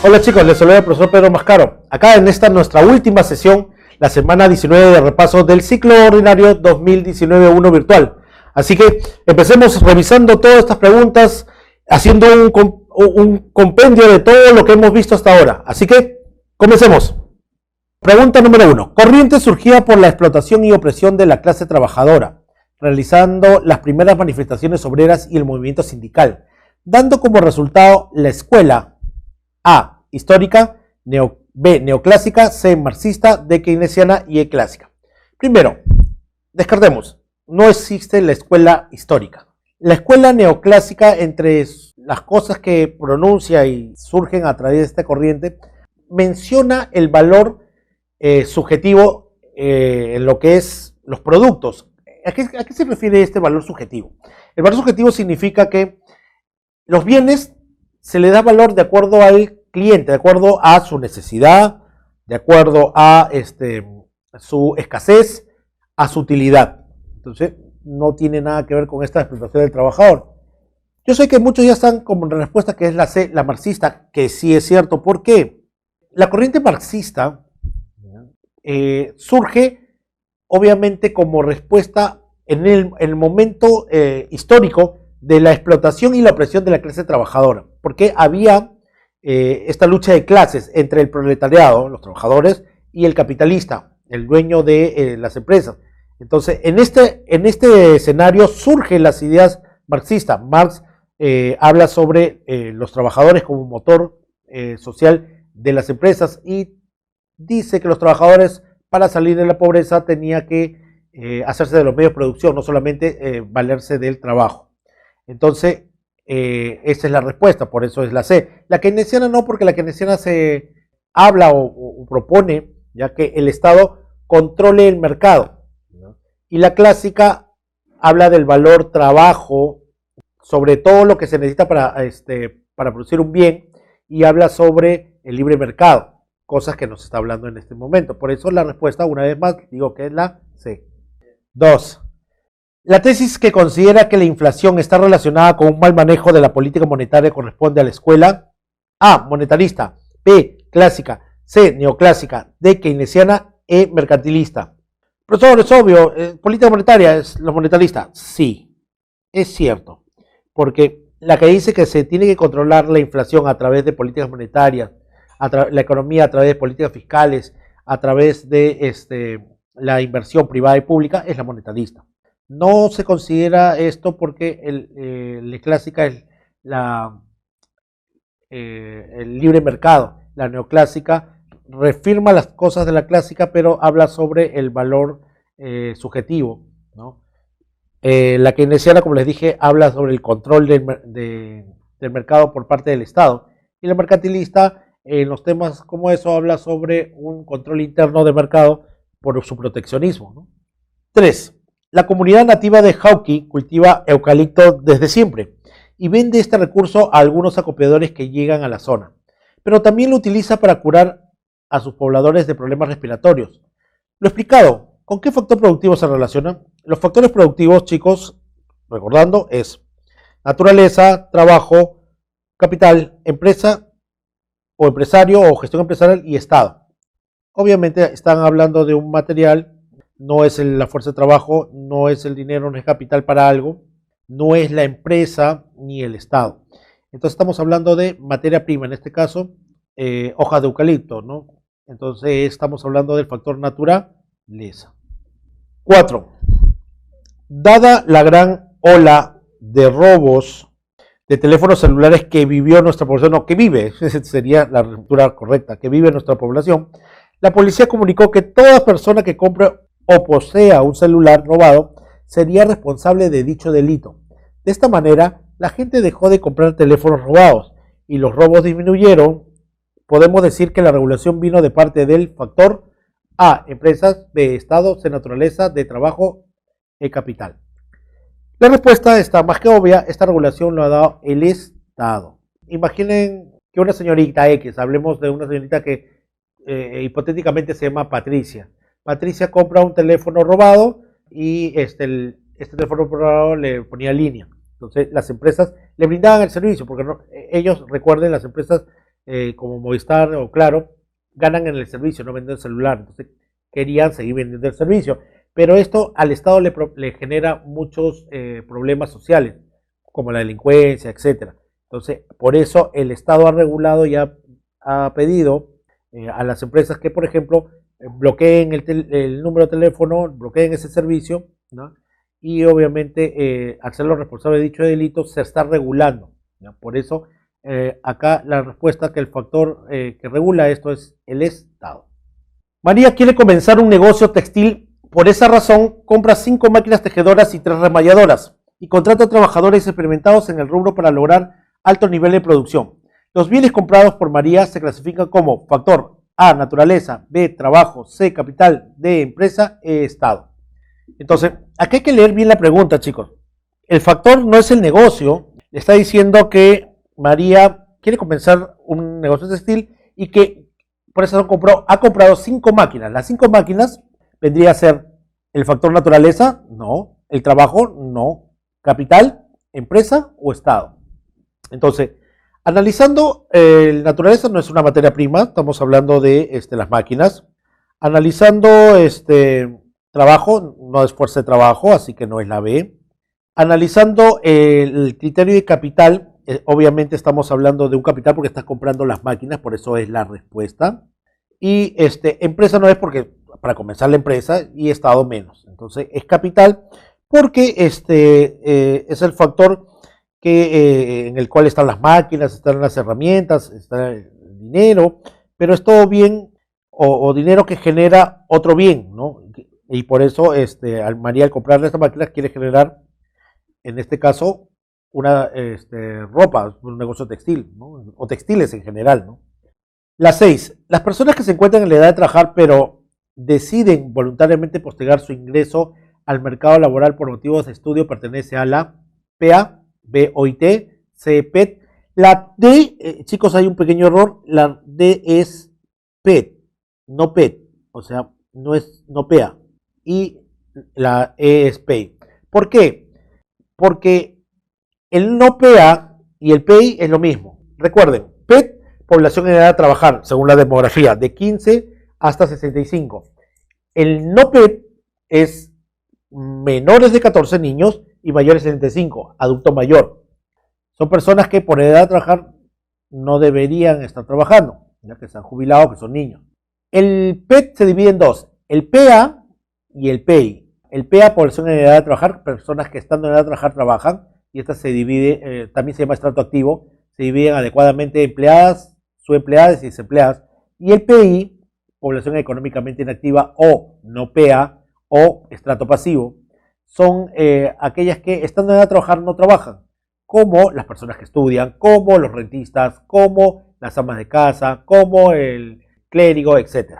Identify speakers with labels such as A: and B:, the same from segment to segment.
A: Hola chicos, les saluda el profesor Pedro Mascaro. Acá en esta nuestra última sesión, la semana 19 de repaso del ciclo ordinario 2019-1 virtual. Así que empecemos revisando todas estas preguntas, haciendo un compendio de todo lo que hemos visto hasta ahora. Así que comencemos. Pregunta número 1. Corrientes surgía por la explotación y opresión de la clase trabajadora, realizando las primeras manifestaciones obreras y el movimiento sindical, dando como resultado la escuela A, histórica, B, neoclásica, C, marxista, D, keynesiana y E, clásica. Primero, descartemos, no existe la escuela histórica. La escuela neoclásica, entre las cosas que pronuncia y surgen a través de esta corriente, menciona el valor subjetivo en lo que es los productos. ¿A qué se refiere este valor subjetivo? El valor subjetivo significa que los bienes se le da valor de acuerdo al cliente, de acuerdo a su necesidad, de acuerdo a su escasez, a su utilidad. Entonces, no tiene nada que ver con esta explotación del trabajador. Yo sé que muchos ya están como en respuesta que es la C, la marxista, que sí es cierto. ¿Por qué? La corriente marxista surge obviamente como respuesta en el momento histórico de la explotación y la opresión de la clase trabajadora, porque había esta lucha de clases entre el proletariado, los trabajadores, y el capitalista, el dueño de las empresas. Entonces, en este escenario surgen las ideas marxistas. Marx habla sobre los trabajadores como motor social de las empresas y dice que los trabajadores, para salir de la pobreza, tenía que hacerse de los medios de producción, no solamente valerse del trabajo. Entonces, esa es la respuesta, por eso es la C. La keynesiana no, porque la keynesiana se habla o propone ya que el Estado controle el mercado, ¿no? Y la clásica habla del valor trabajo, sobre todo lo que se necesita para producir un bien, y habla sobre el libre mercado, cosas que nos está hablando en este momento. Por eso la respuesta, una vez más, digo que es la C. 2. La tesis que considera que la inflación está relacionada con un mal manejo de la política monetaria corresponde a la escuela A, monetarista, B, clásica, C, neoclásica, D, keynesiana, E, mercantilista. Profesor, es obvio, política monetaria es lo monetarista. Sí, es cierto, porque la que dice que se tiene que controlar la inflación a través de políticas monetarias, la economía a través de políticas fiscales, a través de la inversión privada y pública, es la monetarista. No se considera esto porque la clásica es el libre mercado. La neoclásica refirma las cosas de la clásica, pero habla sobre el valor subjetivo, ¿no? La keynesiana, como les dije, habla sobre el control del mercado por parte del Estado. Y la mercantilista, en los temas como eso, habla sobre un control interno de mercado por su proteccionismo, ¿no? 3. La comunidad nativa de Jauki cultiva eucalipto desde siempre y vende este recurso a algunos acopiadores que llegan a la zona, pero también lo utiliza para curar a sus pobladores de problemas respiratorios. Lo explicado, ¿con qué factor productivo se relaciona? Los factores productivos, chicos, recordando, es naturaleza, trabajo, capital, empresa o empresario o gestión empresarial y Estado. Obviamente están hablando de un material. No es la fuerza de trabajo, no es el dinero, no es capital para algo, no es la empresa ni el Estado. Entonces estamos hablando de materia prima, en este caso, hojas de eucalipto, ¿no? Entonces estamos hablando del factor naturaleza. 4. Dada la gran ola de robos de teléfonos celulares que vivió nuestra población, no, que vive, esa sería la lectura correcta, que vive nuestra población, la policía comunicó que toda persona que compre o posea un celular robado sería responsable de dicho delito. De esta manera, la gente dejó de comprar teléfonos robados y los robos disminuyeron. Podemos decir que la regulación vino de parte del factor A, empresas, B, Estado, C, naturaleza, D, trabajo, E, capital. La respuesta está más que obvia, esta regulación lo ha dado el Estado. Imaginen que una señorita X, hablemos de una señorita que hipotéticamente se llama Patricia. Patricia compra un teléfono robado y este teléfono robado le ponía línea. Entonces las empresas le brindaban el servicio, porque ellos, recuerden, las empresas como Movistar o Claro, ganan en el servicio, no venden el celular. Entonces querían seguir vendiendo el servicio. Pero esto al Estado le genera muchos problemas sociales, como la delincuencia, etcétera. Entonces, por eso el Estado ha regulado y ha pedido a las empresas que, por ejemplo, bloqueen el número de teléfono, bloqueen ese servicio, ¿no? Y obviamente, al ser los responsables de dicho delito, se está regulando, ¿no? Por eso, acá la respuesta que el factor que regula esto es el Estado. María quiere comenzar un negocio textil. Por esa razón, compra 5 máquinas tejedoras y 3 remalladoras y contrata trabajadores experimentados en el rubro para lograr alto nivel de producción. Los bienes comprados por María se clasifican como factor A, naturaleza, B, trabajo, C, capital, D, empresa, E, Estado. Entonces, aquí hay que leer bien la pregunta, chicos. El factor no es el negocio. Le está diciendo que María quiere comenzar un negocio textil y que por eso ha comprado 5 máquinas. Las 5 máquinas vendría a ser el factor naturaleza, no. El trabajo, no. Capital, empresa o Estado. Entonces, analizando, el naturaleza no es una materia prima, estamos hablando de las máquinas. Analizando trabajo, no es fuerza de trabajo, así que no es la B. Analizando el criterio de capital, obviamente estamos hablando de un capital porque estás comprando las máquinas, por eso es la respuesta. Y empresa no es porque para comenzar la empresa y Estado menos. Entonces es capital porque es el factor en el cual están las máquinas, están las herramientas, está el dinero, pero es todo bien o dinero que genera otro bien, ¿no? Y por eso María al comprarle esta máquina quiere generar, en este caso, una ropa, un negocio textil, ¿no? O textiles en general, ¿no? La 6. Las personas que se encuentran en la edad de trabajar pero deciden voluntariamente postergar su ingreso al mercado laboral por motivos de estudio pertenece a la PA, B, OIT, C, PET. La D, chicos, hay un pequeño error. La D es PET, no PET. O sea, no PA. Y la E es PEI. ¿Por qué? Porque el no PA y el PEI es lo mismo. Recuerden, PET, población en edad de trabajar, según la demografía, de 15 hasta 65. El no PET es menores de 14 niños y mayores de 65, adulto mayor. Son personas que por edad de trabajar no deberían estar trabajando, ya que están jubilados, que son niños. El PET se divide en dos, el PA y el PEI. El PA, población en edad de trabajar, personas que estando en edad de trabajar trabajan, y esta se divide, también se llama estrato activo, se dividen adecuadamente empleadas, subempleadas y desempleadas. Y el PI, población económicamente inactiva o no PA o estrato pasivo, son aquellas que estando en edad de trabajar no trabajan, como las personas que estudian, como los rentistas, como las amas de casa, como el clérigo, etc.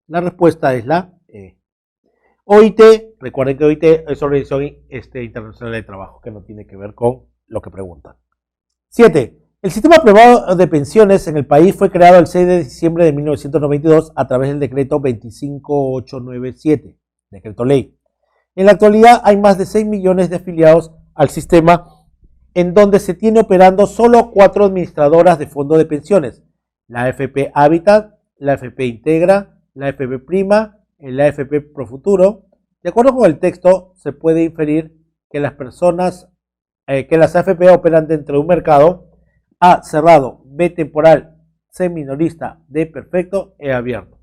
A: La respuesta es la E. OIT, recuerden que OIT es Organización Internacional de Trabajo, que no tiene que ver con lo que preguntan. 7. El sistema privado de pensiones en el país fue creado el 6 de diciembre de 1992 a través del decreto 25897, decreto ley. En la actualidad hay más de 6 millones de afiliados al sistema, en donde se tiene operando solo 4 administradoras de fondos de pensiones: la AFP Habitat, la AFP Integra, la AFP Prima, la AFP Profuturo. De acuerdo con el texto, se puede inferir que las AFP operan dentro de un mercado A, cerrado, B, temporal, C, minorista, D, perfecto, E, abierto.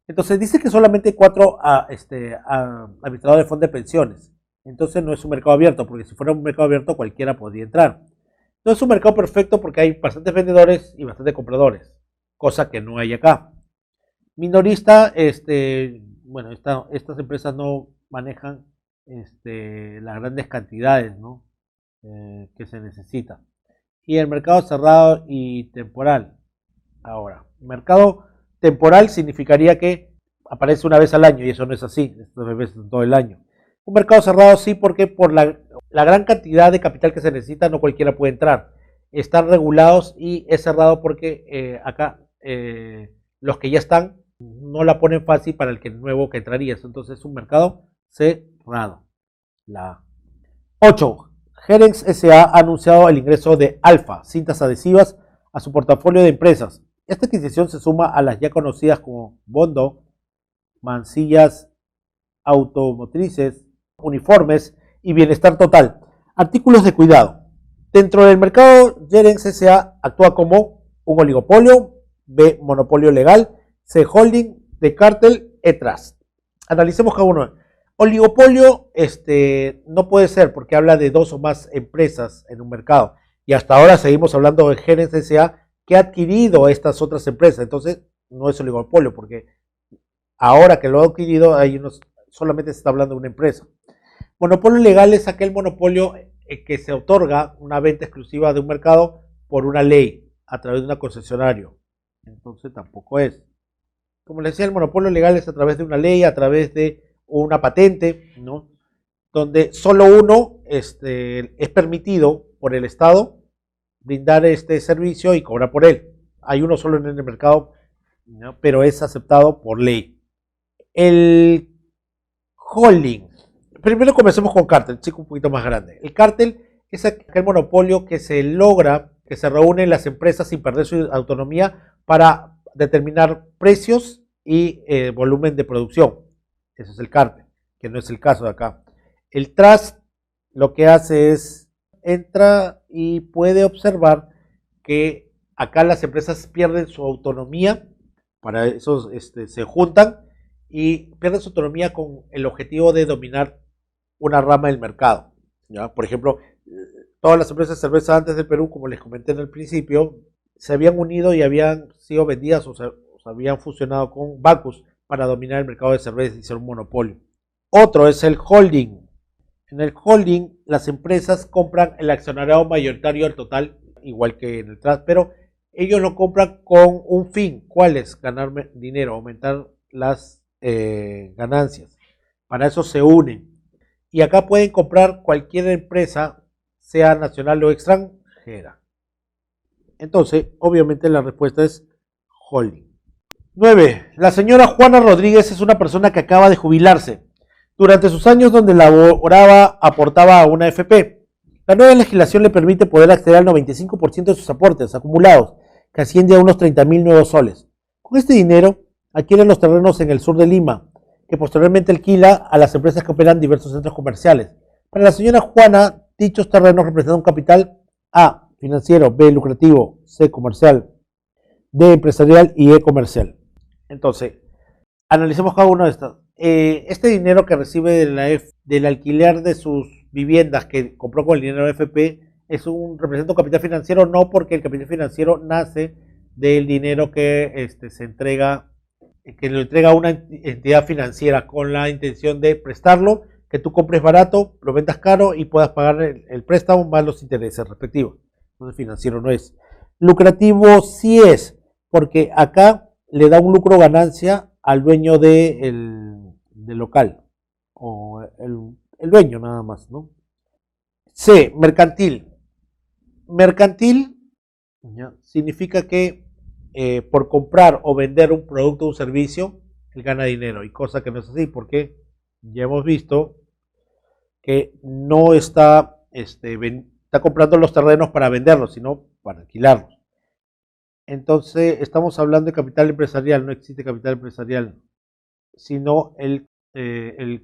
A: Entonces dice que solamente 4 administradores de fondos de pensiones. Entonces no es un mercado abierto, porque si fuera un mercado abierto cualquiera podría entrar. No es un mercado perfecto porque hay bastantes vendedores y bastantes compradores, cosa que no hay acá. Minorista, bueno, estas empresas no manejan las grandes cantidades, ¿no? Que se necesitan. Y el mercado cerrado y temporal. Ahora, mercado temporal significaría que aparece una vez al año y eso no es así, esto es veces todo el año. Un mercado cerrado sí, porque por la gran cantidad de capital que se necesita no cualquiera puede entrar. Están regulados y es cerrado porque acá los que ya están no la ponen fácil para el que nuevo que entraría. Entonces es un mercado cerrado. La 8. Gerex S.A. ha anunciado el ingreso de Alfa, cintas adhesivas, a su portafolio de empresas. Esta adquisición se suma a las ya conocidas como Bondo, Mancillas Automotrices, Uniformes y Bienestar Total. Artículos de cuidado. Dentro del mercado, Jerens S.A. actúa como un oligopolio, B, monopolio legal, C, holding, D, cártel, E, trust. Analicemos cada uno. Oligopolio no puede ser porque habla de dos o más empresas en un mercado. Y hasta ahora seguimos hablando de Jerens S.A. que ha adquirido estas otras empresas. Entonces, no es oligopolio porque ahora que lo ha adquirido, solamente se está hablando de una empresa. Monopolio legal es aquel monopolio que se otorga una venta exclusiva de un mercado por una ley a través de un concesionario. Entonces tampoco es. Como les decía, el monopolio legal es a través de una ley, a través de una patente, ¿no? Donde solo uno es permitido por el Estado brindar este servicio y cobrar por él. Hay uno solo en el mercado, ¿no? Pero es aceptado por ley. El holding. Primero comencemos con cártel, chico un poquito más grande. El cártel es aquel monopolio que se logra, que se reúnen las empresas sin perder su autonomía para determinar precios y volumen de producción. Eso es el cártel, que no es el caso de acá. El trust lo que hace es, entra y puede observar que acá las empresas pierden su autonomía, para eso se juntan y pierden su autonomía con el objetivo de dominar una rama del mercado, ¿ya? Por ejemplo, todas las empresas de cerveza antes del Perú, como les comenté en el principio, se habían unido y habían sido vendidas o se habían fusionado con Bacus para dominar el mercado de cerveza y ser un monopolio. Otro es el holding. En el holding, las empresas compran el accionariado mayoritario al total, igual que en el trust, pero ellos lo compran con un fin. ¿Cuál es? Ganar dinero, aumentar las ganancias. Para eso se unen. Y acá pueden comprar cualquier empresa, sea nacional o extranjera. Entonces, obviamente la respuesta es holding. 9. La señora Juana Rodríguez es una persona que acaba de jubilarse. Durante sus años donde laboraba, aportaba a una AFP. La nueva legislación le permite poder acceder al 95% de sus aportes acumulados, que asciende a unos 30.000 nuevos soles. Con este dinero, adquiere los terrenos en el sur de Lima, que posteriormente alquila a las empresas que operan diversos centros comerciales. Para la señora Juana, dichos terrenos representan un capital A, financiero, B, lucrativo, C, comercial, D, empresarial y E, comercial. Entonces, analicemos cada uno de estos. Este dinero que recibe del alquiler de sus viviendas que compró con el dinero de FP representa un capital financiero, no porque el capital financiero nace del dinero que se entrega, que lo entrega una entidad financiera con la intención de prestarlo, que tú compres barato, lo vendas caro y puedas pagar el préstamo más los intereses respectivos. Entonces financiero no es. Lucrativo sí es, porque acá le da un lucro ganancia al dueño del local, o el dueño nada más, ¿no? C, mercantil. Mercantil, ¿ya? Significa que por comprar o vender un producto o un servicio, él gana dinero, y cosa que no es así, porque ya hemos visto que no está comprando los terrenos para venderlos, sino para alquilarlos. Entonces, estamos hablando de capital empresarial, no existe capital empresarial, sino el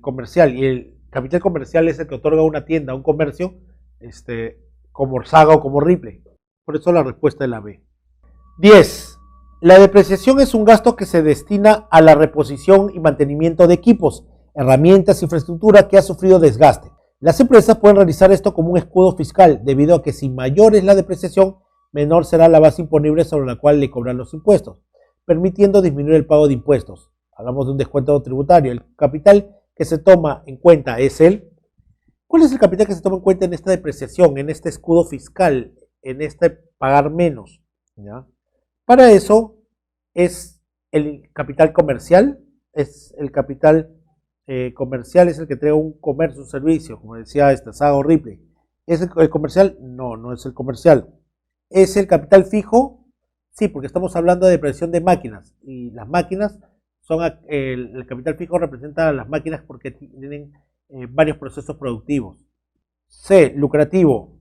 A: comercial, y el capital comercial es el que otorga una tienda, un comercio, como Saga o como Ripley. Por eso la respuesta es la B. 10. La depreciación es un gasto que se destina a la reposición y mantenimiento de equipos, herramientas, infraestructura que ha sufrido desgaste. Las empresas pueden realizar esto como un escudo fiscal, debido a que si mayor es la depreciación, menor será la base imponible sobre la cual le cobran los impuestos, permitiendo disminuir el pago de impuestos. Hablamos de un descuento tributario. El capital que se toma en cuenta es ¿Cuál es el capital que se toma en cuenta en esta depreciación, en este escudo fiscal, en este pagar menos? ¿Ya? Para eso es el capital comercial, es el capital comercial, es el que trae un comercio, un servicio, como decía Saga o Ripley. ¿Es el comercial? No, no es el comercial. ¿Es el capital fijo? Sí, porque estamos hablando de depreciación de máquinas, y las máquinas son, el capital fijo representa a las máquinas porque tienen varios procesos productivos. C, lucrativo.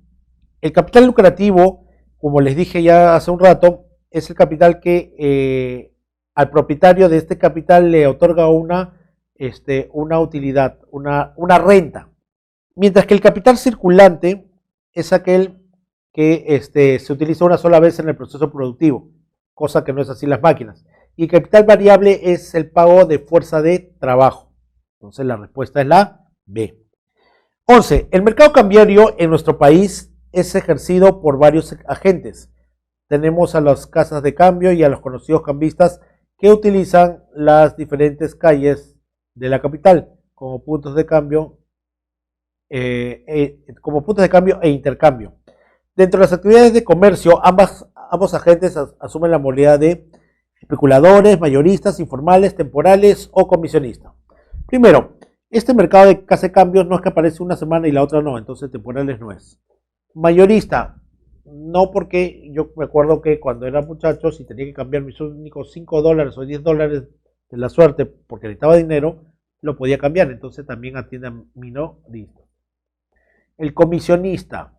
A: El capital lucrativo como les dije ya hace un rato, es el capital que al propietario de este capital le otorga una utilidad, una renta. Mientras que el capital circulante es aquel que se utiliza una sola vez en el proceso productivo, cosa que no es así en las máquinas. Y el capital variable es el pago de fuerza de trabajo. Entonces la respuesta es la B. 11. El mercado cambiario en nuestro país es ejercido por varios agentes. Tenemos a las casas de cambio y a los conocidos cambistas que utilizan las diferentes calles de la capital como puntos de cambio, e intercambio. Dentro de las actividades de comercio, ambos agentes asumen la modalidad de especuladores, mayoristas, informales, temporales o comisionistas. Primero, este mercado de casa de cambios no es que aparece una semana y la otra no, entonces temporales no es. Mayorista, no, porque yo me acuerdo que cuando era muchacho, si tenía que cambiar mis únicos $5 o $10 de la suerte porque necesitaba dinero, lo podía cambiar, entonces también atiende a minoristas. El comisionista.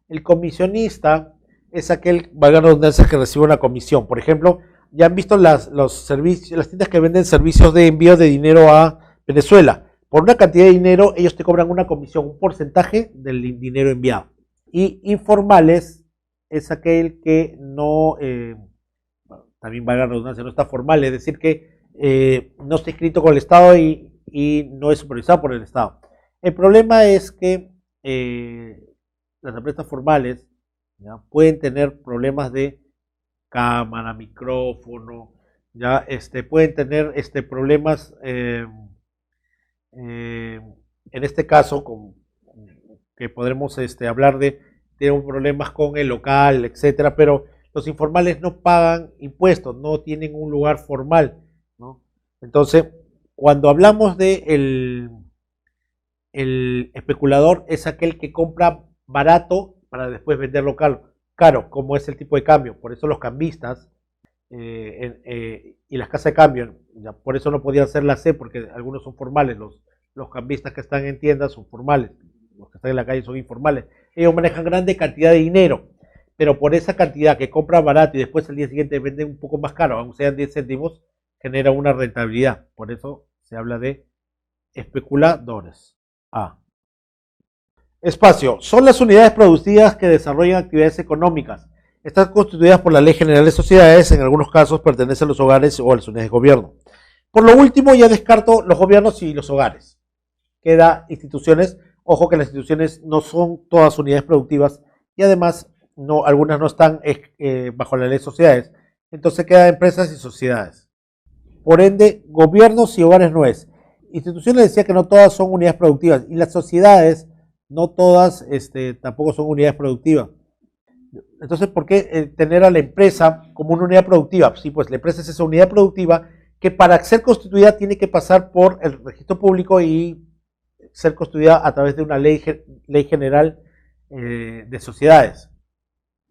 A: El comisionista es aquel, valga la redundancia, que recibe una comisión. Por ejemplo, ya han visto las tiendas que venden servicios de envío de dinero a Venezuela. Por una cantidad de dinero, ellos te cobran una comisión, un porcentaje del dinero enviado. Y informales es aquel que no, también valga la redundancia, no está formal, es decir, que no está inscrito con el Estado y no es supervisado por el Estado. El problema es que las empresas formales, ¿ya?, pueden tener problemas de cámara, micrófono, ya pueden tener problemas en este caso que podremos hablar de tener problemas con el local, etcétera, pero los informales no pagan impuestos, no tienen un lugar formal, ¿no? Entonces, cuando hablamos de el especulador, es aquel que compra barato para después venderlo caro, como es el tipo de cambio. Por eso los cambistas y las casas de cambio, ya, por eso no podían ser la C, porque algunos son formales, los cambistas que están en tiendas son formales, los que están en la calle son informales. Ellos manejan grande cantidad de dinero, pero por esa cantidad que compra barato y después al día siguiente venden un poco más caro, aunque sean 10 céntimos, genera una rentabilidad. Por eso se habla de especuladores. A. Espacio. Son las unidades productivas que desarrollan actividades económicas. Están constituidas por la Ley General de Sociedades, en algunos casos pertenecen a los hogares o a las unidades de gobierno. Por lo último, ya descarto los gobiernos y los hogares. Queda instituciones. Ojo que las instituciones no son todas unidades productivas y además algunas no están bajo la Ley de Sociedades. Entonces queda empresas y sociedades. Por ende, gobiernos y hogares no es. Instituciones decía que no todas son unidades productivas y las sociedades no todas tampoco son unidades productivas. Entonces, ¿por qué tener a la empresa como una unidad productiva? Sí, pues la empresa es esa unidad productiva que para ser constituida tiene que pasar por el registro público y ser constituida a través de una ley general de sociedades.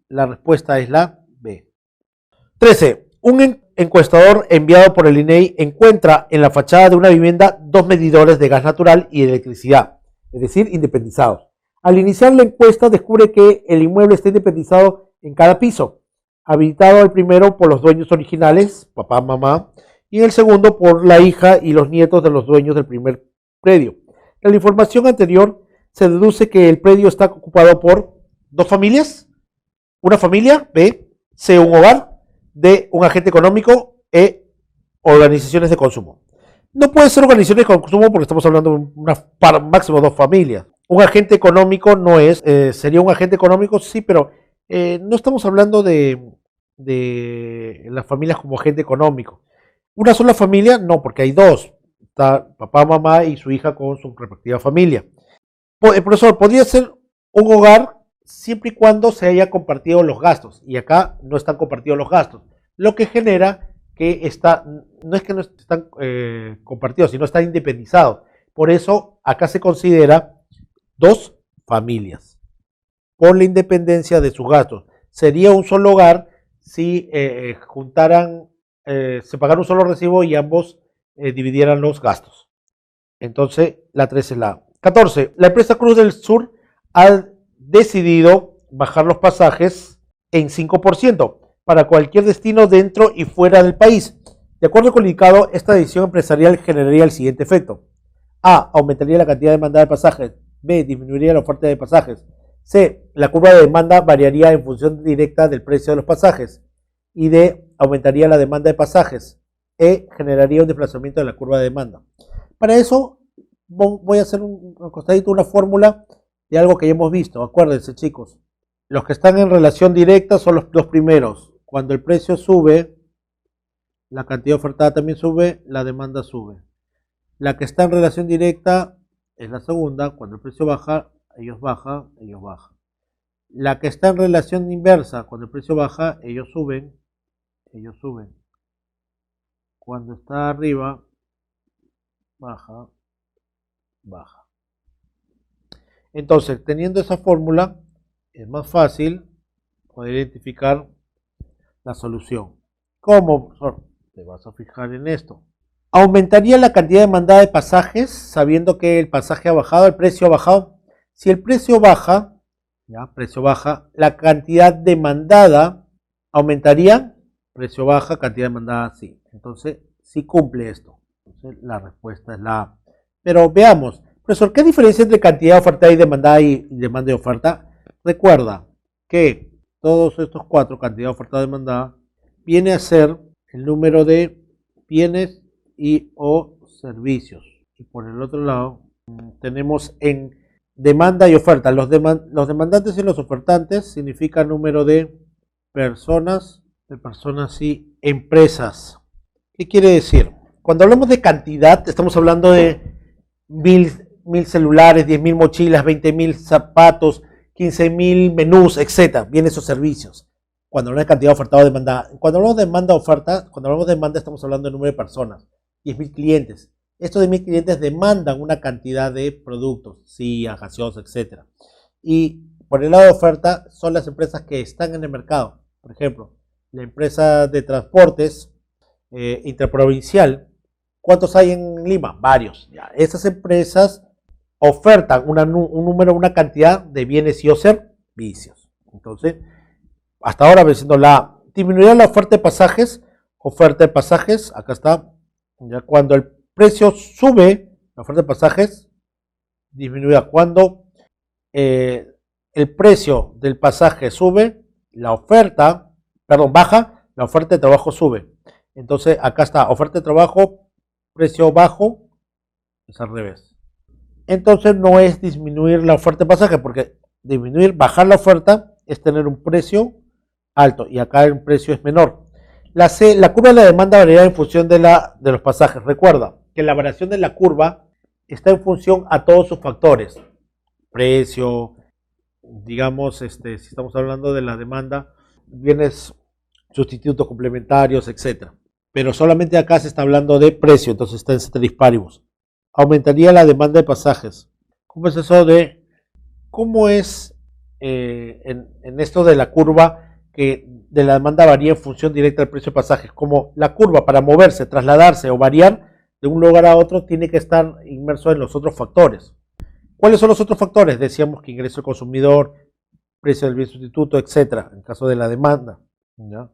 A: La respuesta es la B. 13. Un encuestador enviado por el INEI encuentra en la fachada de una vivienda 2 medidores de gas natural y electricidad, es decir, independizados. Al iniciar la encuesta descubre que el inmueble está independizado en cada piso, habilitado el primero por los dueños originales, papá, mamá, y el segundo por la hija y los nietos de los dueños del primer predio. De la información anterior se deduce que el predio está ocupado por 2 familias, una familia, B, C, un hogar, D, un agente económico, E, organizaciones de consumo. No puede ser organizaciones de consumo porque estamos hablando de máximo 2 familias. Un agente económico no es, sería un agente económico, sí, pero no estamos hablando de las familias como agente económico. Una sola familia, no, porque hay 2. Está papá, mamá y su hija con su respectiva familia. El profesor, podría ser un hogar siempre y cuando se haya compartido los gastos. Y acá no están compartidos los gastos. Lo que genera que no es que no están compartidos, sino están independizados. Por eso acá se considera 2 familias por la independencia de sus gastos. Sería un solo hogar si se pagara un solo recibo y ambos dividieran los gastos. Entonces, la 13 es la A. 14. La empresa Cruz del Sur ha decidido bajar los pasajes en 5% para cualquier destino dentro y fuera del país. De acuerdo con el indicado, esta decisión empresarial generaría el siguiente efecto. A. Aumentaría la cantidad demandada de pasajes. B. Disminuiría la oferta de pasajes. C. La curva de demanda variaría en función directa del precio de los pasajes. Y D. Aumentaría la demanda de pasajes. E. Generaría un desplazamiento de la curva de demanda. Para eso voy a hacer un costadito, una fórmula de algo que ya hemos visto. Acuérdense, chicos. Los que están en relación directa son los dos primeros. Cuando el precio sube, la cantidad ofertada también sube, la demanda sube. La que está en relación directa es la segunda. Cuando el precio baja, ellos bajan, ellos bajan. La que está en relación inversa, cuando el precio baja, ellos suben, ellos suben. Cuando está arriba, baja, baja. Entonces, teniendo esa fórmula, es más fácil poder identificar la solución. ¿Cómo? Te vas a fijar en esto. Aumentaría la cantidad demandada de pasajes, sabiendo que el pasaje ha bajado, el precio ha bajado. Si el precio baja, la cantidad demandada aumentaría, precio baja, cantidad demandada sí. Entonces, sí cumple esto. Entonces, la respuesta es la A. Pero veamos, profesor, ¿qué diferencia entre cantidad ofertada y demanda y oferta? Recuerda que todos estos cuatro, cantidad ofertada y demandada, viene a ser el número de bienes y o servicios. Y por el otro lado, tenemos en demanda y oferta. Los demandantes y los ofertantes significa número de personas y empresas. ¿Qué quiere decir? Cuando hablamos de cantidad, estamos hablando de 1000 celulares, 10.000 mochilas, 20.000 zapatos, 15.000 menús, etc. Bienes o servicios. Cuando hablamos de cantidad ofertada o demandada. Cuando hablamos de demanda oferta, cuando hablamos de demanda estamos hablando de número de personas. 10.000 clientes. Estos 10.000 clientes demandan una cantidad de productos, sillas, gaseosas, etc. Y por el lado de oferta son las empresas que están en el mercado. Por ejemplo, la empresa de transportes interprovincial. ¿Cuántos hay en Lima? Varios. Ya. Esas empresas ofertan una cantidad de bienes y o servicios. Entonces, hasta ahora venciendo la A. Disminuirá la oferta de pasajes. Oferta de pasajes, acá está. Ya cuando el precio sube, la oferta de pasajes disminuirá. Cuando el precio del pasaje sube, baja, la oferta de trabajo sube. Entonces, acá está, oferta de trabajo, precio bajo, es al revés. Entonces, no es disminuir la oferta de pasaje, porque bajar la oferta es tener un precio alto y acá el precio es menor. La C, la curva de la demanda variará en función de los pasajes. Recuerda que la variación de la curva está en función a todos sus factores. Precio, digamos, si estamos hablando de la demanda, bienes sustitutos complementarios, etc. Pero solamente acá se está hablando de precio, entonces está en ceteris paribus. Aumentaría la demanda de pasajes. ¿Cómo es eso de cómo es en esto de la curva que de la demanda varía en función directa del precio de pasajes? Como la curva para moverse, trasladarse o variar de un lugar a otro tiene que estar inmerso en los otros factores. ¿Cuáles son los otros factores? Decíamos que ingreso del consumidor, precio del bien sustituto, etc. En caso de la demanda. ¿Ya?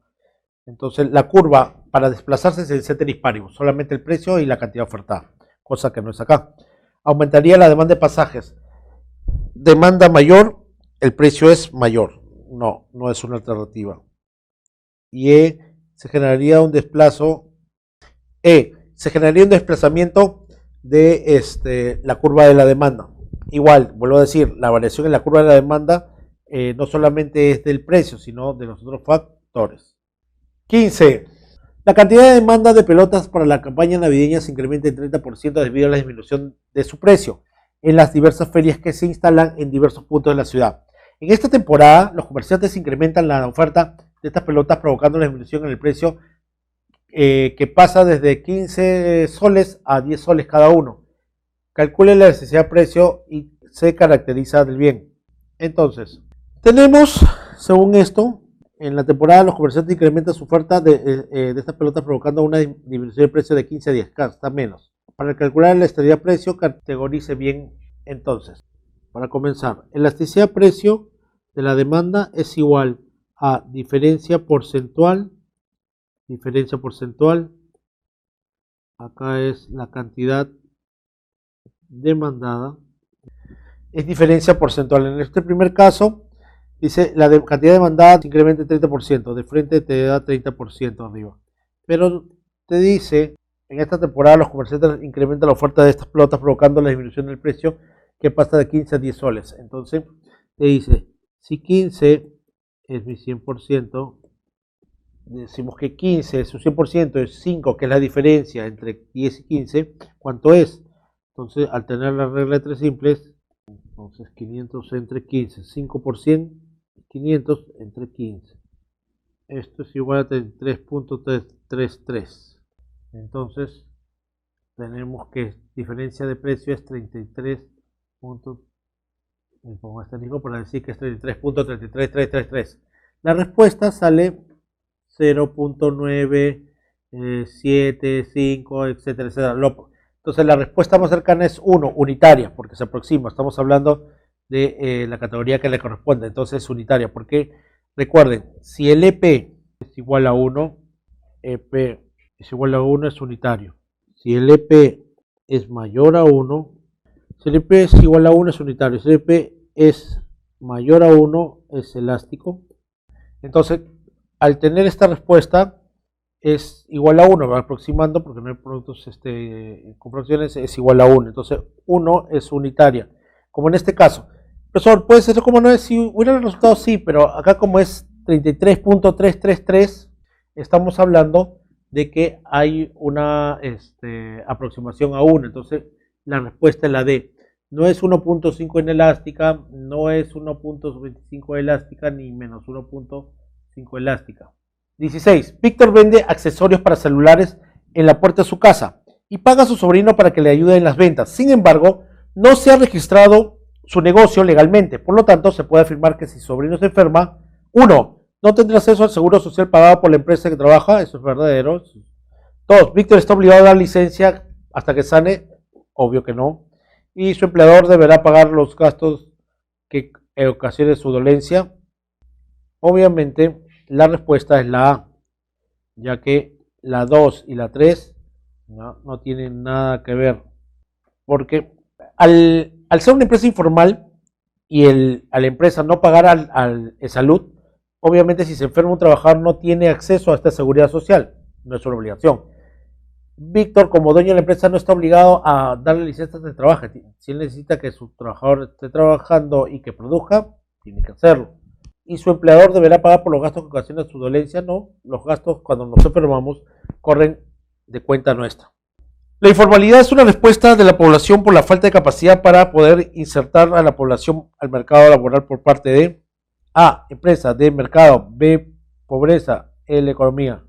A: Entonces la curva para desplazarse es el ceteris paribus, solamente el precio y la cantidad ofertada, cosa que no es acá. Aumentaría la demanda de pasajes. Demanda mayor, el precio es mayor. No, no es una alternativa. Y se generaría un desplazamiento de la curva de la demanda. Igual, vuelvo a decir, la variación en la curva de la demanda no solamente es del precio, sino de los otros factores. 15. La cantidad de demanda de pelotas para la campaña navideña se incrementa en 30% debido a la disminución de su precio en las diversas ferias que se instalan en diversos puntos de la ciudad. En esta temporada, los comerciantes incrementan la oferta de estas pelotas, provocando una disminución en el precio que pasa desde 15 soles a 10 soles cada uno. Calcule la necesidad de precio y se caracteriza del bien. Entonces, tenemos, según esto, en la temporada los comerciantes incrementan su oferta de estas pelotas, provocando una disminución de precio de 15 a 10, hasta menos. Para calcular la elasticidad de precio, categorice bien entonces. Para comenzar, elasticidad de precio de la demanda es igual A, diferencia porcentual, acá es la cantidad demandada, es diferencia porcentual. En este primer caso, dice la cantidad demandada se incrementa el 30%, de frente te da 30% arriba. Pero te dice, en esta temporada los comerciantes incrementan la oferta de estas pelotas provocando la disminución del precio que pasa de 15 a 10 soles. Entonces te dice, si 15 es mi 100%, decimos que 15 su 100% es 5, que es la diferencia entre 10 y 15, ¿cuánto es? Entonces, al tener la regla de tres simples, entonces 500 entre 15, 5%, 500 entre 15. Esto es igual a 33.33. Entonces, tenemos que diferencia de precio es 33. Me pongo asterisco para decir que es 33.33333. La respuesta sale 0.975, etcétera, etcétera. Entonces la respuesta más cercana es 1, unitaria, porque se aproxima. Estamos hablando de la categoría que le corresponde, entonces es unitaria. Porque recuerden, si el EP es igual a 1, EP es igual a 1 es unitario. Si el EP es mayor a 1, si el EP es igual a 1 es unitario. Si el EP es mayor a 1 es elástico. Entonces, al tener esta respuesta es igual a 1, va aproximando porque no hay productos con fracciones, es igual a 1. Entonces 1 es unitaria, como en este caso. Profesor, ¿puede ser como no es? Si hubiera el resultado, sí, pero acá como es 33.333, estamos hablando de que hay una aproximación a 1. Entonces la respuesta es la D. No es 1.5 en elástica, no es 1.25 elástica, ni menos 1.5 elástica. 16. Víctor vende accesorios para celulares en la puerta de su casa y paga a su sobrino para que le ayude en las ventas. Sin embargo, no se ha registrado su negocio legalmente. Por lo tanto, se puede afirmar que si su sobrino se enferma, 1. No tendrá acceso al seguro social pagado por la empresa que trabaja. Eso es verdadero. 2. Víctor está obligado a dar licencia hasta que sane. Obvio que no. Y su empleador deberá pagar los gastos que ocasione su dolencia. Obviamente, la respuesta es la A, ya que la 2 y la 3 no tienen nada que ver, porque al ser una empresa informal y a la empresa no pagar al salud, obviamente si se enferma un trabajador no tiene acceso a esta seguridad social, no es una obligación. Víctor, como dueño de la empresa, no está obligado a darle licencias de trabajo. Si él necesita que su trabajador esté trabajando y que produzca, tiene que hacerlo. Y su empleador deberá pagar por los gastos que ocasiona su dolencia. No, los gastos cuando nos enfermamos corren de cuenta nuestra. La informalidad es una respuesta de la población por la falta de capacidad para poder insertar a la población al mercado laboral por parte de A, empresa, D, mercado, B, pobreza, L, economía.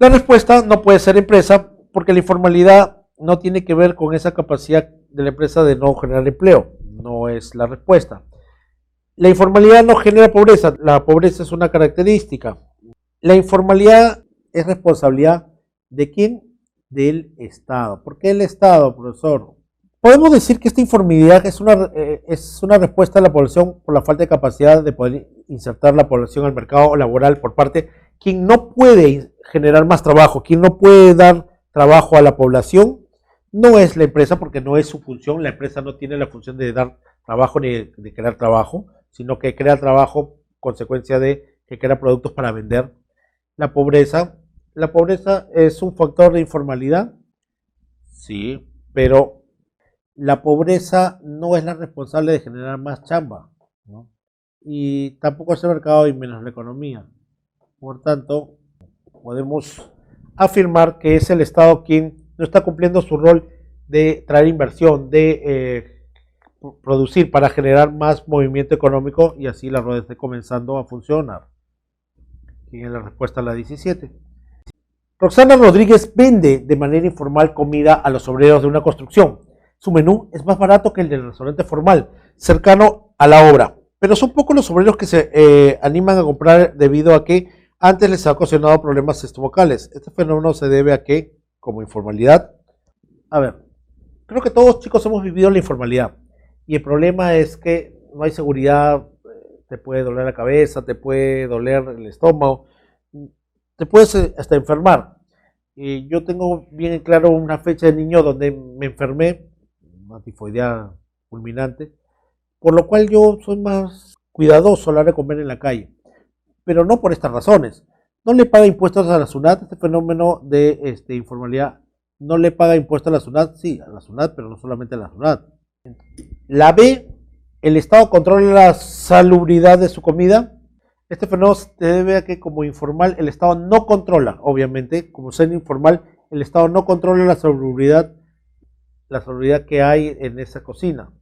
A: La respuesta no puede ser empresa porque la informalidad no tiene que ver con esa capacidad de la empresa de no generar empleo. No es la respuesta. La informalidad no genera pobreza, la pobreza es una característica. La informalidad es responsabilidad ¿de quién? Del Estado. ¿Por qué el Estado, profesor? Podemos decir que esta informalidad es una respuesta a la población por la falta de capacidad de poder insertar la población al mercado laboral por parte de quien no puede generar más trabajo, quien no puede dar trabajo a la población, no es la empresa porque no es su función, la empresa no tiene la función de dar trabajo ni de crear trabajo, sino que crea trabajo consecuencia de que crea productos para vender. La pobreza es un factor de informalidad, sí, pero la pobreza no es la responsable de generar más chamba, ¿no? Y tampoco es el mercado y menos la economía. Por tanto, podemos afirmar que es el Estado quien no está cumpliendo su rol de traer inversión, de producir para generar más movimiento económico y así la rueda esté comenzando a funcionar. Tiene la respuesta a la 17. Roxana Rodríguez vende de manera informal comida a los obreros de una construcción. Su menú es más barato que el del restaurante formal, cercano a la obra, pero son pocos los obreros que se animan a comprar debido a que antes les ha ocasionado problemas estomacales. Este fenómeno se debe a que, como informalidad, a ver, creo que todos chicos hemos vivido la informalidad y el problema es que no hay seguridad, te puede doler la cabeza, te puede doler el estómago, te puedes hasta enfermar. Yo tengo bien claro una fecha de niño donde me enfermé, una tifoidea fulminante, por lo cual yo soy más cuidadoso a la hora de comer en la calle, pero no por estas razones. No le paga impuestos a la SUNAT, este fenómeno de informalidad, no le paga impuestos a la SUNAT, sí, a la SUNAT, pero no solamente a la SUNAT. La B, el Estado controla la salubridad de su comida. Este fenómeno se debe a que como informal el Estado no controla, obviamente, como ser informal, el Estado no controla la salubridad que hay en esa cocina.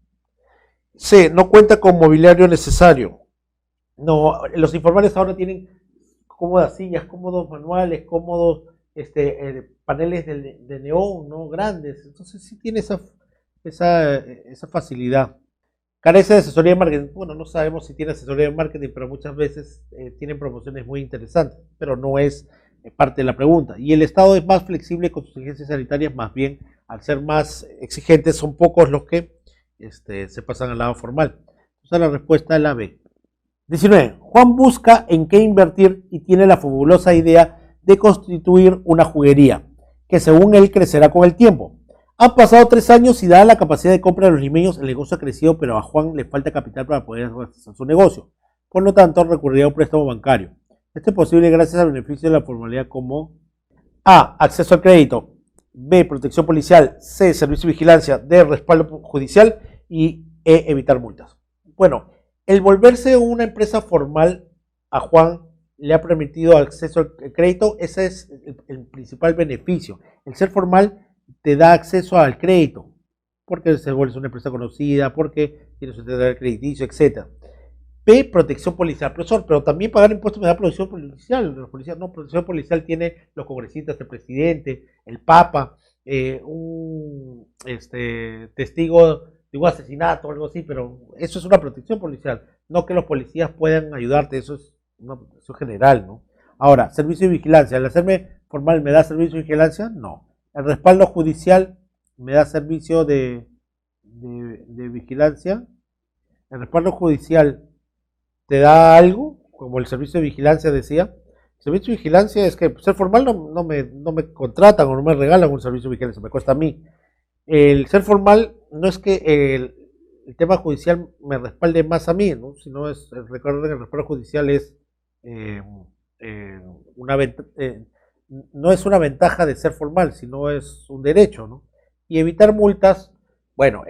A: C, no cuenta con mobiliario necesario. No, los informales ahora tienen cómodas sillas, cómodos manuales, cómodos paneles de neón, ¿no? Grandes. Entonces sí tiene esa facilidad. Carece de asesoría de marketing. Bueno, no sabemos si tiene asesoría de marketing, pero muchas veces tienen promociones muy interesantes, pero no es parte de la pregunta. Y el Estado es más flexible con sus exigencias sanitarias, más bien, al ser más exigentes, son pocos los que se pasan al lado formal. Entonces la respuesta es la B. 19. Juan busca en qué invertir y tiene la fabulosa idea de constituir una juguería, que según él crecerá con el tiempo. Han pasado 3 años y dada la capacidad de compra de los limeños, el negocio ha crecido, pero a Juan le falta capital para poder hacer su negocio. Por lo tanto, recurrirá a un préstamo bancario. Esto es posible gracias al beneficio de la formalidad como A. Acceso al crédito. B. Protección policial. C. Servicio de vigilancia. D. Respaldo judicial. Y E. Evitar multas. Bueno, el volverse una empresa formal a Juan le ha permitido acceso al crédito. Ese es el principal beneficio. El ser formal te da acceso al crédito, porque se vuelve una empresa conocida, porque tienes un entidad crediticio, etc. P, protección policial, profesor, pero también pagar impuestos me da protección policial. No, protección policial tiene los congresistas, el presidente, el papa, un testigo de un asesinato o algo así, pero eso es una protección policial, no que los policías puedan ayudarte, eso es general, ¿no? Ahora, servicio de vigilancia, al hacerme formal, ¿me da servicio de vigilancia? No. El respaldo judicial me da servicio de vigilancia. El respaldo judicial te da algo, como el servicio de vigilancia decía. El servicio de vigilancia es que ser formal no me contratan o no me regalan un servicio de vigilancia, me cuesta a mí. El ser formal no es que el tema judicial me respalde más a mí, ¿no? Sino recuerden que el respaldo judicial es no es una ventaja de ser formal, sino es un derecho, ¿no? Y evitar multas, bueno,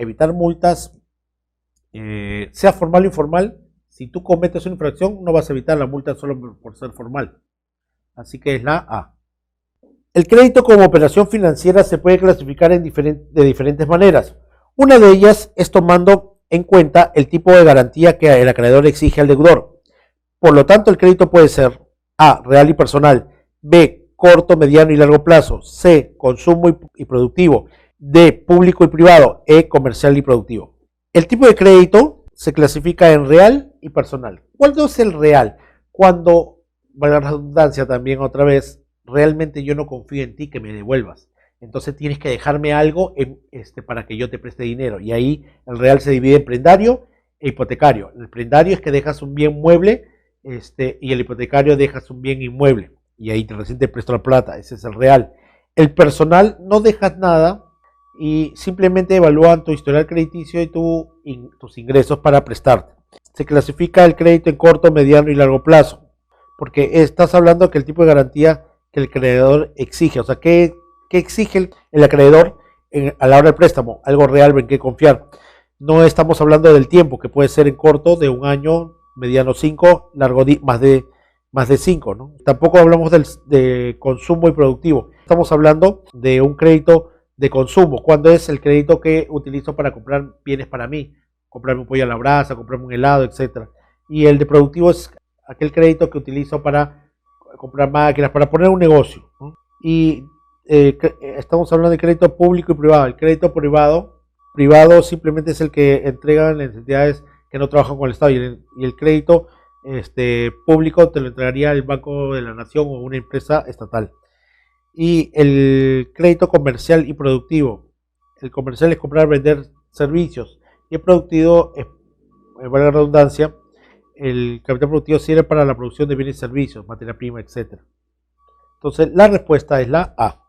A: sea formal o informal, si tú cometes una infracción, no vas a evitar la multa solo por ser formal. Así que es la A. El crédito como operación financiera se puede clasificar de diferentes maneras. Una de ellas es tomando en cuenta el tipo de garantía que el acreedor exige al deudor. Por lo tanto, el crédito puede ser A, real y personal, B, corto, mediano y largo plazo, C, consumo y productivo, D, público y privado, E, comercial y productivo. El tipo de crédito se clasifica en real y personal. ¿Cuál es el real? Cuando, valga la redundancia también otra vez, realmente yo no confío en ti que me devuelvas. Entonces tienes que dejarme algo para que yo te preste dinero. Y ahí el real se divide en prendario e hipotecario. El prendario es que dejas un bien mueble y el hipotecario dejas un bien inmueble. Y ahí recién te presto la plata. Ese es el real. El personal no dejas nada y simplemente evalúan tu historial crediticio y tus ingresos para prestarte. Se clasifica el crédito en corto, mediano y largo plazo. Porque estás hablando que el tipo de garantía que el acreedor exige. O sea, ¿qué exige el acreedor a la hora del préstamo? Algo real en qué confiar. No estamos hablando del tiempo, que puede ser en corto de 1 año, mediano 5, largo más de 5, ¿no? Tampoco hablamos de consumo y productivo. Estamos hablando de un crédito de consumo. ¿Cuándo es el crédito que utilizo para comprar bienes para mí? Comprarme un pollo a la brasa, comprarme un helado, etc. Y el de productivo es aquel crédito que utilizo para comprar máquinas, para poner un negocio, ¿no? Y estamos hablando de crédito público y privado. El crédito privado simplemente es el que entregan las entidades que no trabajan con el Estado, y el crédito público te lo entregaría el Banco de la Nación o una empresa estatal. Y el crédito comercial y productivo. El comercial es comprar, vender servicios, y el productivo, valga la redundancia, el capital productivo sirve para la producción de bienes y servicios, materia prima, etc. Entonces, la respuesta es la A.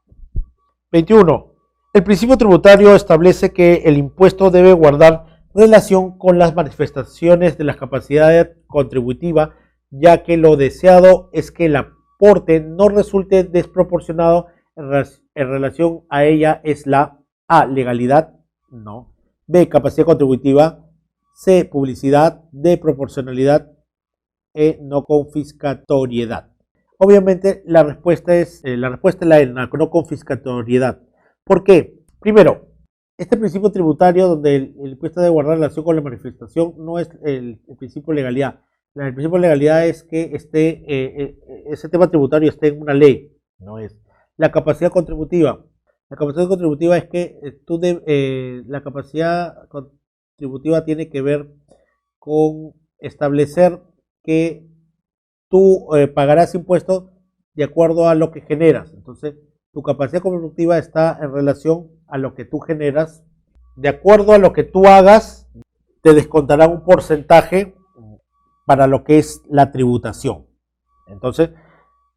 A: 21. El principio tributario establece que el impuesto debe guardar relación con las manifestaciones de la capacidad contributiva, ya que lo deseado es que el aporte no resulte desproporcionado en relación a ella. Es la A, legalidad, no. B, capacidad contributiva. C, publicidad. D, proporcionalidad. E, no confiscatoriedad. Obviamente la respuesta es la E, no confiscatoriedad. ¿Por qué? Primero, este principio tributario donde el impuesto debe guardar relación con la manifestación no es el principio de legalidad. El principio de legalidad es que ese tema tributario esté en una ley, no es. La capacidad contributiva. La capacidad contributiva es que la capacidad contributiva tiene que ver con establecer que tú pagarás impuestos de acuerdo a lo que generas. Entonces, tu capacidad contributiva está en relación a lo que tú generas. De acuerdo a lo que tú hagas, te descontará un porcentaje para lo que es la tributación. Entonces,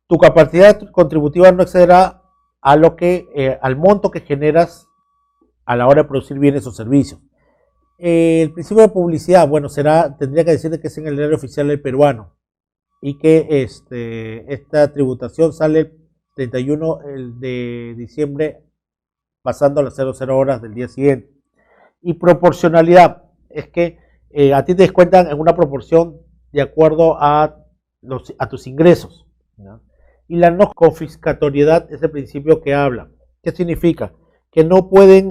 A: tu capacidad contributiva no excederá a al monto que generas a la hora de producir bienes o servicios. El principio de publicidad, bueno, tendría que decirte que es en el diario oficial del peruano y que esta tributación sale el 31 de diciembre pasando a las 00 horas del día siguiente. Y proporcionalidad es que a ti te descuentan en una proporción de acuerdo a tus ingresos, ¿no? Y la no confiscatoriedad es el principio que habla. ¿Qué significa? Que no pueden,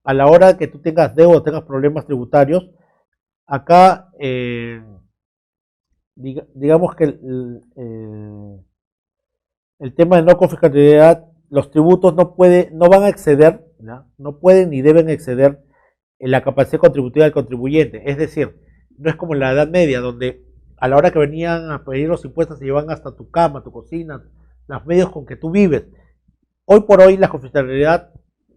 A: a la hora que tú tengas deuda o tengas problemas tributarios, acá digamos que el tema de no confiscatoriedad, los tributos no van a exceder, no pueden ni deben exceder en la capacidad contributiva del contribuyente. Es decir, no es como en la Edad Media, donde a la hora que venían a pedir los impuestos se llevan hasta tu cama, tu cocina, los medios con que tú vives. Hoy por hoy la confiscatoriedad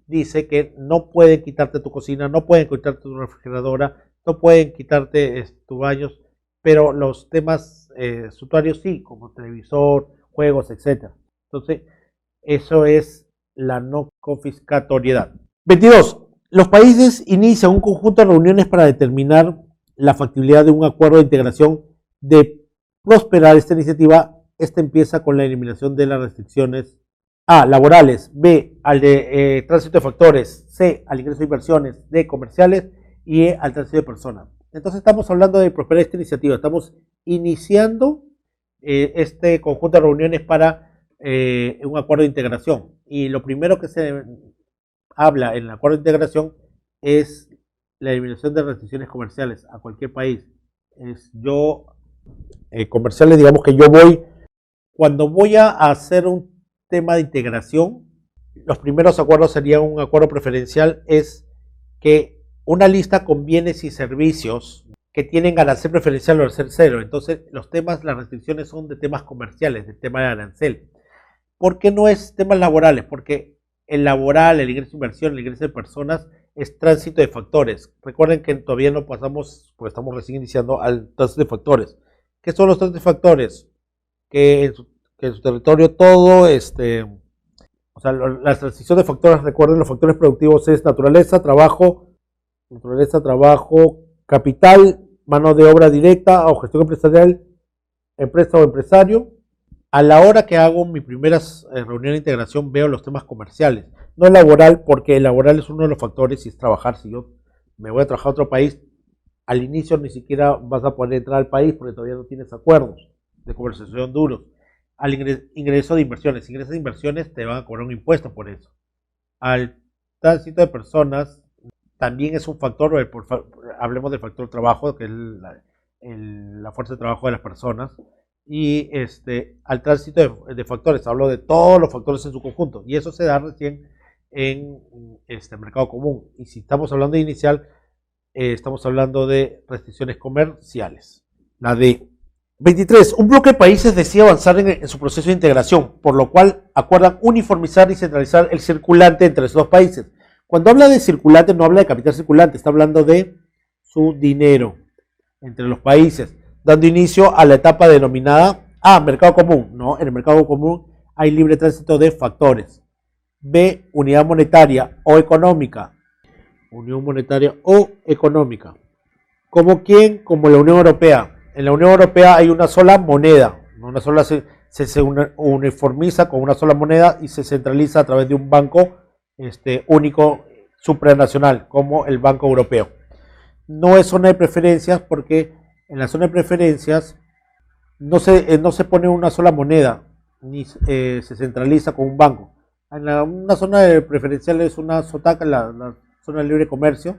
A: dice que no pueden quitarte tu cocina, no pueden quitarte tu refrigeradora, no pueden quitarte tus baños, pero los temas suntuarios sí, como televisor, juegos, etc. Entonces, eso es la no confiscatoriedad. 22. Los países inician un conjunto de reuniones para determinar la factibilidad de un acuerdo de integración. De prosperar esta iniciativa, esta empieza con la eliminación de las restricciones A, laborales, B, al de tránsito de factores, C, al ingreso de inversiones, D, comerciales y E, al tránsito de personas. Entonces estamos hablando de prosperar esta iniciativa, estamos iniciando este conjunto de reuniones para un acuerdo de integración. Y lo primero que se habla en el acuerdo de integración es la eliminación de restricciones comerciales a cualquier país. Comerciales, digamos que cuando voy a hacer un tema de integración, los primeros acuerdos serían un acuerdo preferencial, es que una lista con bienes y servicios que tienen arancel preferencial o arancel cero. Entonces, las restricciones son de temas comerciales, del tema de arancel. ¿Por qué no es temas laborales? Porque el laboral, el ingreso de inversión, el ingreso de personas es tránsito de factores. Recuerden que todavía no pasamos, porque estamos recién iniciando, al tránsito de factores. ¿Qué son los tránsitos de factores? Que en su territorio todo, la transición de factores, recuerden, los factores productivos es naturaleza, trabajo, capital, mano de obra directa o gestión empresarial, empresa o empresario. A la hora que hago mi primeras reunión de integración veo los temas comerciales, no el laboral, porque el laboral es uno de los factores y es trabajar. Si yo me voy a trabajar a otro país, al inicio ni siquiera vas a poder entrar al país porque todavía no tienes acuerdos de conversación duros. Al ingreso de inversiones, te van a cobrar un impuesto por eso. Al tránsito de personas también es un factor, hablemos del factor trabajo, que es la fuerza de trabajo de las personas. Y al tránsito de factores, hablo de todos los factores en su conjunto, y eso se da recién en este mercado común. Y si estamos hablando de inicial, estamos hablando de restricciones comerciales. La de 23. Un bloque de países decide avanzar en su proceso de integración, por lo cual acuerdan uniformizar y centralizar el circulante entre esos dos países. Cuando habla de circulante, no habla de capital circulante, está hablando de su dinero. entre los países, dando inicio a la etapa denominada A, mercado común. No, en el mercado común hay libre tránsito de factores. B, unidad monetaria o económica. Unión monetaria o económica. ¿Como quién? Como la Unión Europea. En la Unión Europea hay una sola moneda, una sola se uniformiza con una sola moneda y se centraliza a través de un banco único supranacional, como el Banco Europeo. No es zona de preferencias porque en la zona de preferencias no se pone una sola moneda, ni se centraliza con un banco. Una zona de preferencial es una SOTAC, la zona de libre comercio,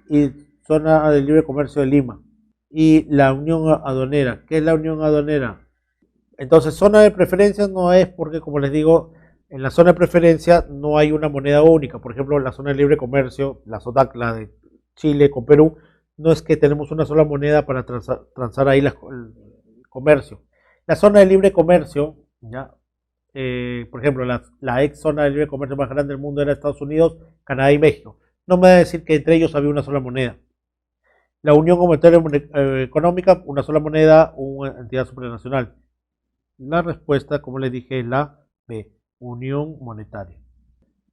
A: y zona de libre comercio de Lima. Y la unión aduanera. ¿Qué es la unión aduanera? Entonces, zona de preferencia no es porque, como les digo, en la zona de preferencia no hay una moneda única. Por ejemplo, la zona de libre comercio, la SOTAC, la de Chile con Perú, no es que tenemos una sola moneda para transar ahí el comercio. La zona de libre comercio, ¿ya? Por ejemplo, la ex zona de libre comercio más grande del mundo era Estados Unidos, Canadá y México. No me va a decir que entre ellos había una sola moneda. La Unión Monetaria Económica, una sola moneda, una entidad supranacional. La respuesta, como les dije, es la B, Unión Monetaria.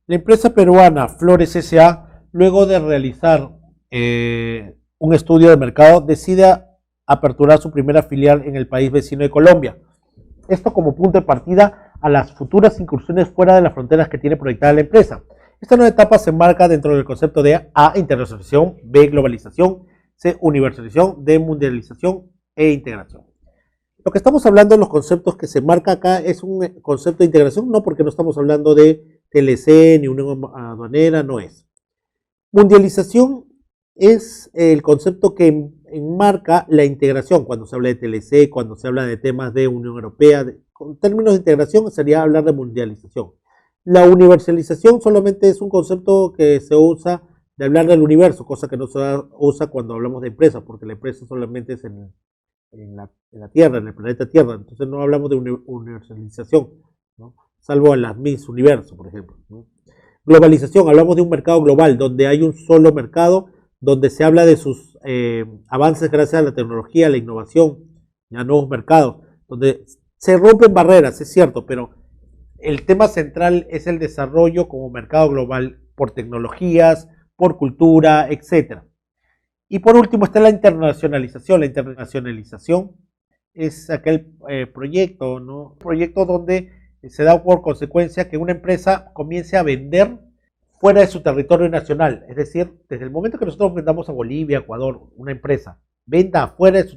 A: La empresa peruana Flores S.A., luego de realizar un estudio de mercado, decide aperturar su primera filial en el país vecino de Colombia. Esto como punto de partida a las futuras incursiones fuera de las fronteras que tiene proyectada la empresa. Esta nueva etapa se enmarca dentro del concepto de A, internacionalización, B, globalización, C, universalización, D, mundialización e integración. Lo que estamos hablando en los conceptos que se marca acá es un concepto de integración, no porque no estamos hablando de TLC ni unión aduanera, no es. Mundialización es el concepto que enmarca la integración, cuando se habla de TLC, cuando se habla de temas de Unión Europea, con términos de integración sería hablar de mundialización. La universalización solamente es un concepto que se usa de hablar del universo, cosa que no se usa cuando hablamos de empresa, porque la empresa solamente es en la Tierra, en el planeta Tierra, entonces no hablamos de universalización, ¿no? Salvo en las Miss Universo, por ejemplo, ¿no? Globalización, hablamos de un mercado global, donde hay un solo mercado, donde se habla de sus avances gracias a la tecnología, a la innovación, a nuevos mercados, donde se rompen barreras, es cierto, pero el tema central es el desarrollo como mercado global por tecnologías, por cultura, etc. Y por último está la internacionalización. La internacionalización es aquel proyecto, ¿no? Proyecto donde se da por consecuencia que una empresa comience a vender fuera de su territorio nacional. Es decir, desde el momento que nosotros vendamos a Bolivia, Ecuador, una empresa venda fuera de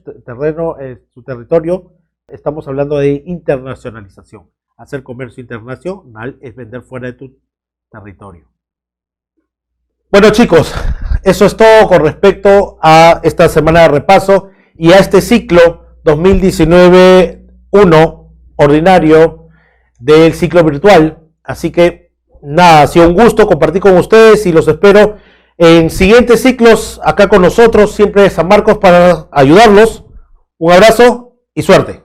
A: su territorio, estamos hablando de internacionalización. Hacer comercio internacional es vender fuera de tu territorio. Bueno, chicos, eso es todo con respecto a esta semana de repaso y a este ciclo 2019-1 ordinario del ciclo virtual. Así que nada, ha sido un gusto compartir con ustedes y los espero en siguientes ciclos acá con nosotros, siempre San Marcos, para ayudarlos. Un abrazo y suerte.